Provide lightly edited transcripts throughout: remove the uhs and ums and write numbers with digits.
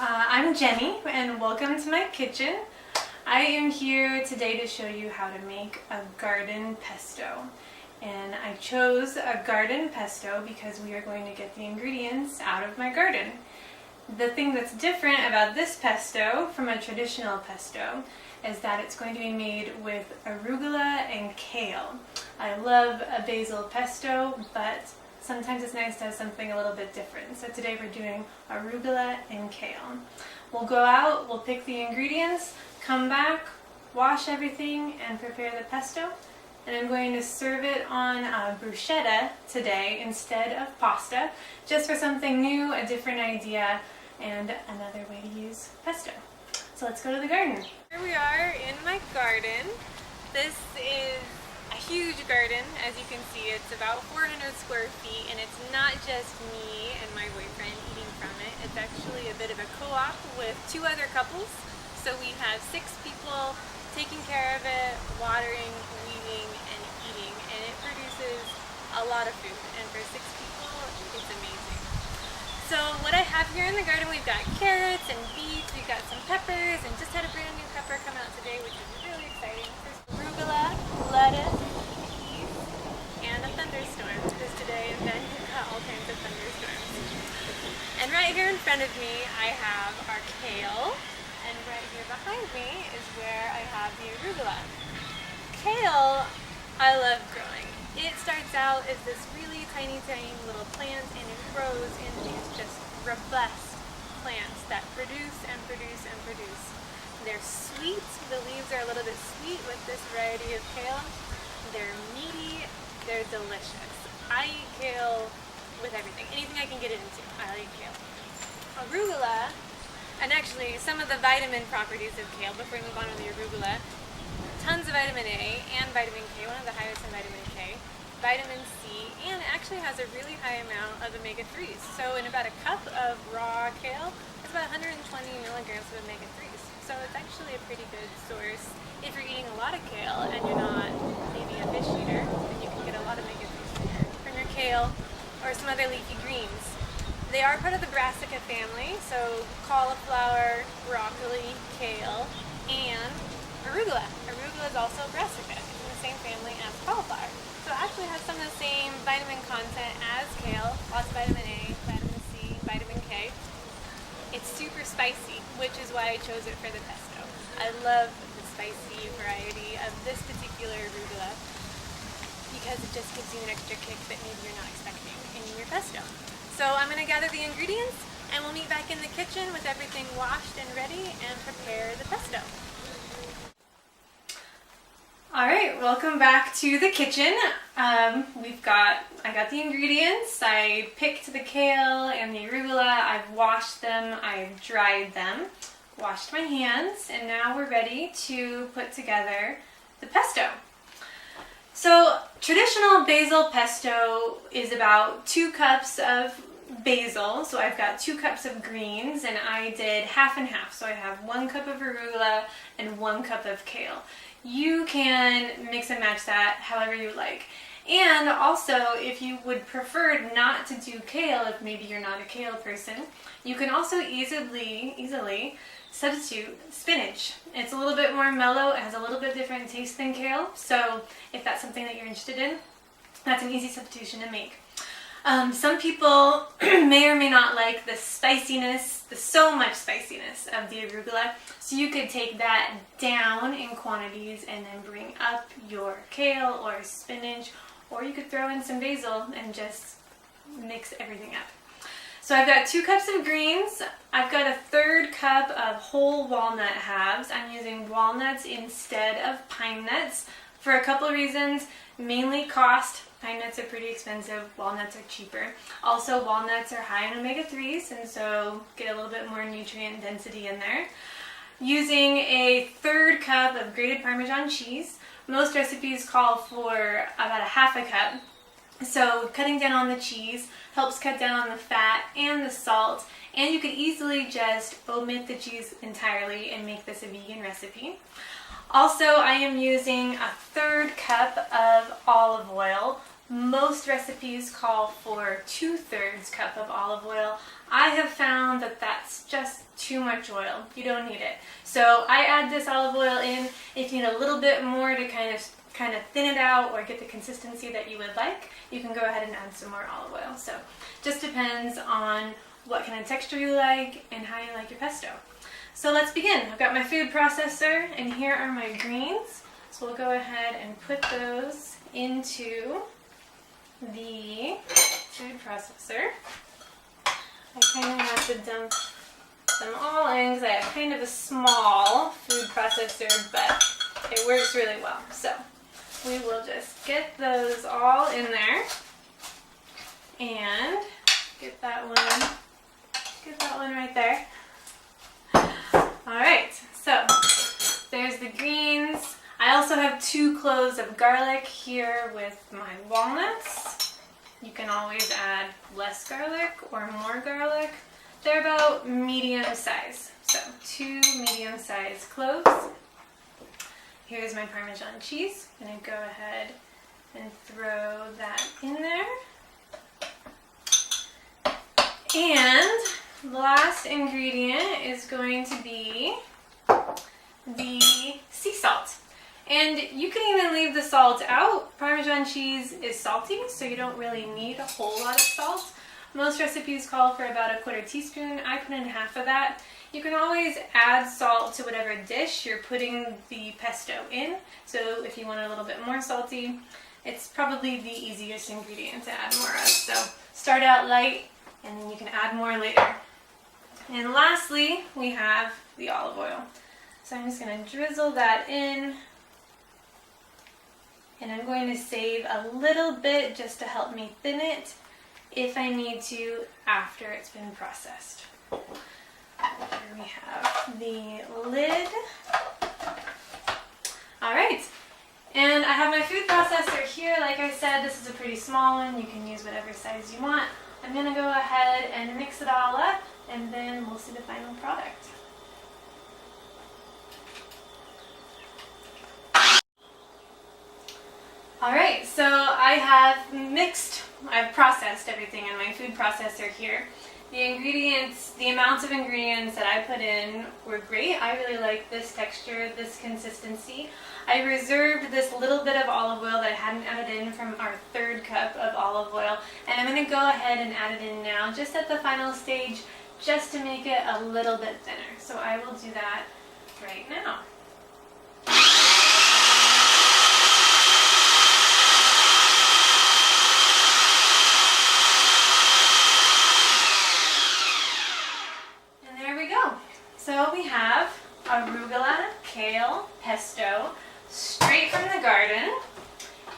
I'm Jenny and welcome to my kitchen. I am here today to show you how to make a garden pesto. And I chose a garden pesto because we are going to get the ingredients out of my garden. The thing that's different about this pesto from a traditional pesto is that it's going to be made with arugula and kale. I love a basil pesto, but sometimes it's nice to have something a little bit different. So today we're doing arugula and kale. We'll go out, we'll pick the ingredients, come back, wash everything, and prepare the pesto. And I'm going to serve it on bruschetta today instead of pasta, just for something new, a different idea, and another way to use pesto. So let's go to the garden. Here we are in my garden. This is a huge garden. As you can see, it's about 400 square feet, and it's not just me and my boyfriend eating from it. It's actually a bit of a co-op with 2 other couples. So we have 6 people taking care of it, watering, weeding, and eating, and it produces a lot of food. And for 6 people, it's amazing. So what I have here in the garden, we've got carrots and beets, we've got some peppers, and just had a brand new pepper come out today, which is really exciting. There's arugula, lettuce, peas, and a thunderstorm, because today in Denver we've got all kinds of thunderstorms. And right here in front of me, I have our kale, and right here behind me is where I have the arugula. Kale, I love growing. It starts out as this really tiny little plant, and it grows into these just robust plants that produce and produce and produce. They're sweet. The leaves are a little bit sweet with this variety of kale. They're meaty. They're delicious. I eat kale with everything. Anything I can get it into, I like kale. Arugula, and actually some of the vitamin properties of kale, before we move on to the arugula, tons of vitamin A and vitamin K, one of the highest in vitamin K, vitamin C, and it actually has a really high amount of omega-3s. So in about a cup of raw kale, it's about 120 milligrams of omega-3s. So it's actually a pretty good source. If you're eating a lot of kale and you're not maybe a fish eater, then you can get a lot of omega-3s from your kale or some other leafy greens. They are part of the brassica family, so cauliflower, broccoli, kale, and arugula. Arugula is also brassica. It's in the same family as cauliflower. So it actually has some of the same vitamin content as kale, lots of vitamin A, vitamin C, vitamin K. It's super spicy, which is why I chose it for the pesto. I love the spicy variety of this particular arugula because it just gives you an extra kick that maybe you're not expecting in your pesto. So I'm going to gather the ingredients and we'll meet back in the kitchen with everything washed and ready and prepare the pesto. Alright, welcome back to the kitchen. I got the ingredients. I picked the kale and the arugula. I've washed them, I've dried them, washed my hands, and now we're ready to put together the pesto. So traditional basil pesto is about 2 cups of basil. So I've got 2 cups of greens, and I did half and half. So I have 1 cup of arugula and 1 cup of kale. You can mix and match that however you like. And also, if you would prefer not to do kale, if maybe you're not a kale person, you can also easily substitute spinach. It's a little bit more mellow, it has a little bit different taste than kale, so if that's something that you're interested in, that's an easy substitution to make. Some people may or may not like the spiciness, the so much spiciness of the arugula, so you could take that down in quantities and then bring up your kale or spinach, or you could throw in some basil and just mix everything up. So I've got 2 cups of greens. I've got a 1/3 cup of whole walnut halves. I'm using walnuts instead of pine nuts for a couple of reasons, mainly cost. Pine nuts are pretty expensive, walnuts are cheaper. Also, walnuts are high in omega-3s, and so get a little bit more nutrient density in there. Using a 1/3 cup of grated Parmesan cheese. Most recipes call for about a half a cup. So cutting down on the cheese helps cut down on the fat and the salt, and you could easily just omit the cheese entirely and make this a vegan recipe. Also, I am using a 1/3 cup of olive oil. Most recipes call for 2/3 cup of olive oil. I have found that that's just too much oil. You don't need it. So I add this olive oil in. If you need a little bit more to kind of thin it out or get the consistency that you would like, you can go ahead and add some more olive oil. So just depends on what kind of texture you like and how you like your pesto. So let's begin. I've got my food processor and here are my greens. So we'll go ahead and put those into the food processor. I kind of have to dump them all in because I have kind of a small food processor, but it works really well. So we will just get those all in there and get that one right there. Alright, so there's the greens. I also have 2 cloves of garlic here with my walnuts. You can always add less garlic or more garlic. They're about medium size. So 2 medium-sized cloves. Here's my Parmesan cheese. I'm going to go ahead and throw that in there. And the last ingredient is going to be the sea salt. And you can even leave the salt out. Parmesan cheese is salty, so you don't really need a whole lot of salt. Most recipes call for about a 1/4 teaspoon. I put in half of that. You can always add salt to whatever dish you're putting the pesto in. So if you want it a little bit more salty, it's probably the easiest ingredient to add more of. So start out light and then you can add more later. And lastly, we have the olive oil. So I'm just going to drizzle that in. And I'm going to save a little bit just to help me thin it if I need to after it's been processed. Here we have the lid. Alright, and I have my food processor here. Like I said, this is a pretty small one. You can use whatever size you want. I'm going to go ahead and mix it all up and then we'll see the final product. Alright, so I've processed everything in my food processor here. The ingredients, the amounts of ingredients that I put in were great. I really like this texture, this consistency. I reserved this little bit of olive oil that I hadn't added in from our 3rd cup of olive oil, and I'm going to go ahead and add it in now, just at the final stage, just to make it a little bit thinner. So I will do that right now. So we have arugula-kale pesto, straight from the garden.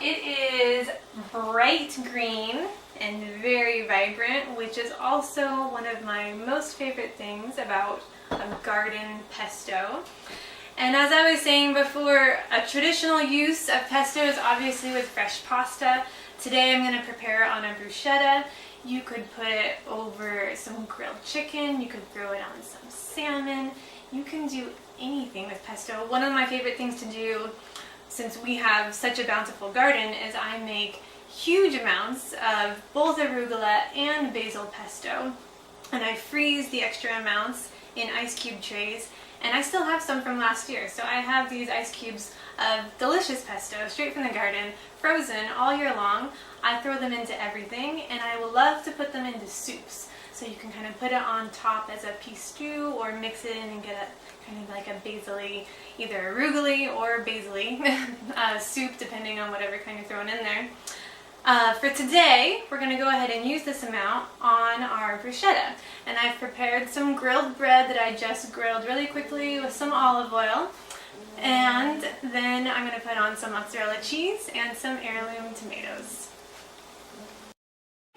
It is bright green and very vibrant, which is also one of my most favorite things about a garden pesto. And as I was saying before, a traditional use of pesto is obviously with fresh pasta. Today I'm going to prepare it on a bruschetta. You could put it over some grilled chicken, you could throw it on some salmon. You can do anything with pesto. One of my favorite things to do, since we have such a bountiful garden, is I make huge amounts of both arugula and basil pesto. And I freeze the extra amounts in ice cube trays. And I still have some from last year. So I have these ice cubes of delicious pesto straight from the garden, frozen all year long. I throw them into everything, and I will love to put them into soups. So you can kind of put it on top as a pea stew or mix it in and get a kind of like a basil-y, either arugula or basil-y soup, depending on whatever kind you're throwing in there. For today, we're going to go ahead and use this amount on our bruschetta. And I've prepared some grilled bread that I just grilled really quickly with some olive oil. And then I'm going to put on some mozzarella cheese and some heirloom tomatoes.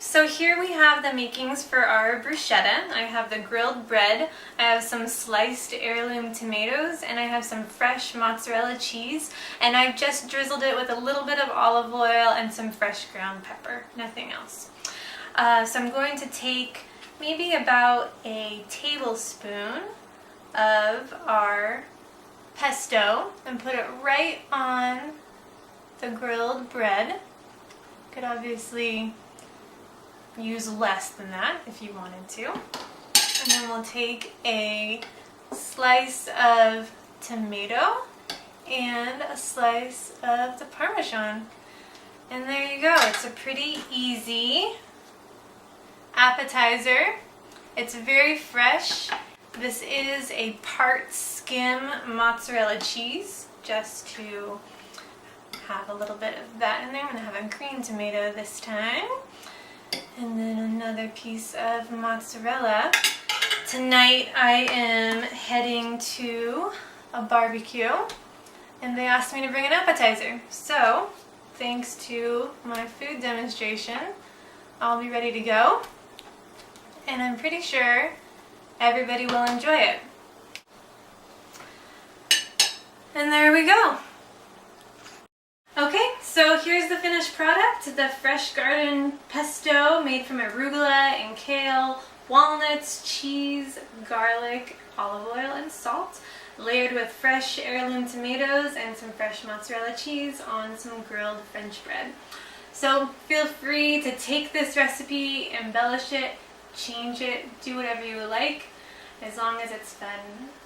So here we have the makings for our bruschetta. I have the grilled bread, I have some sliced heirloom tomatoes, and I have some fresh mozzarella cheese. And I've just drizzled it with a little bit of olive oil and some fresh ground pepper, nothing else. So I'm going to take maybe about a tablespoon of our pesto and put it right on the grilled bread. could obviously use less than that if you wanted to. And then we'll take a slice of tomato and a slice of the Parmesan. And there you go. It's a pretty easy appetizer. It's very fresh. This is a part skim mozzarella cheese, just to have a little bit of that in there. I'm going to have a green tomato this time. And then another piece of mozzarella. Tonight I am heading to a barbecue and they asked me to bring an appetizer. So, thanks to my food demonstration, I'll be ready to go. And I'm pretty sure everybody will enjoy it. And there we go. Okay, so here's the finished product, the fresh garden pesto made from arugula and kale, walnuts, cheese, garlic, olive oil, and salt, layered with fresh heirloom tomatoes and some fresh mozzarella cheese on some grilled French bread. So feel free to take this recipe, embellish it, change it, do whatever you like. As long as it's fun,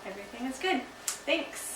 everything is good. Thanks.